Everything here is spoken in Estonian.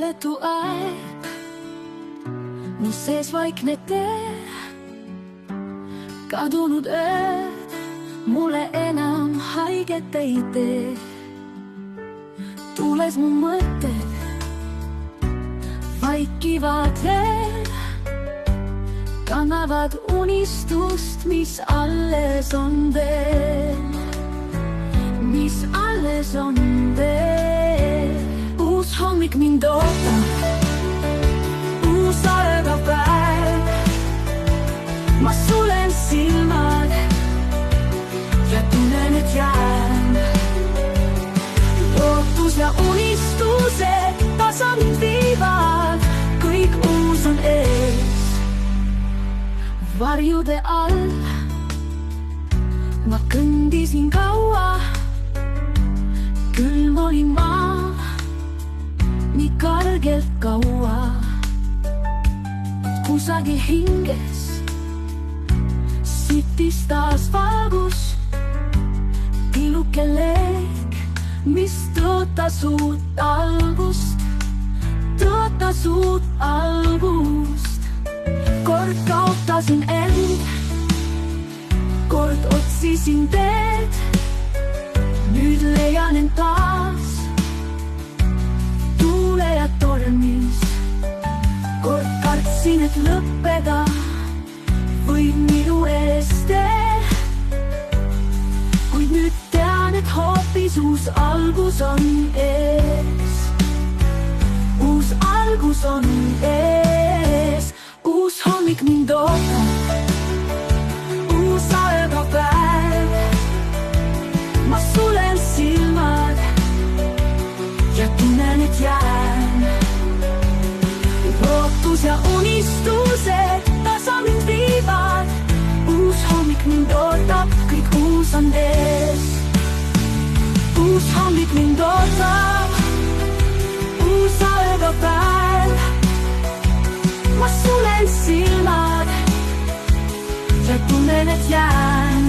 Unohdettu aeg, mu sees vaikne tee. Kadunud ööd mulle enam haiget ei tee. Tuules mu mõtted vaikivad veel, kannavad unistust, mis alles on veel. Mis alles on veel. Uus hommik mind ootab, uus algav päev. Ma sulen silmad ja tunnen, et jään. Lootus ja unistused tasa mind viivad, kõik uus on ees. Varjude all ma kõndisin kaua, külm oli maa nii kargelt kaua. Kusagil hinges sitis taas valgus, tilluke leek, mis tõotas uut algust, tõotas uut algust. Kord kaotasin end, kord otsisin teed, nüüd leian end taas tuule ja tormis. Kord kartsin, et lõppeda võib minu eest tee, kuid nüüd tean, et hoopis uus algus on ees. Uus algus on ees. Uus hommik mind ootab, uus algav päev. Ma sulen silmad ja tunnen, et jään. Lootus ja unistused tasa mind viivad. Uus hommik mind ootab, kõik uus on ees. Uus hommik mind ootab, uus algav päev. Ma sulen silmad ja tunnen, et jään.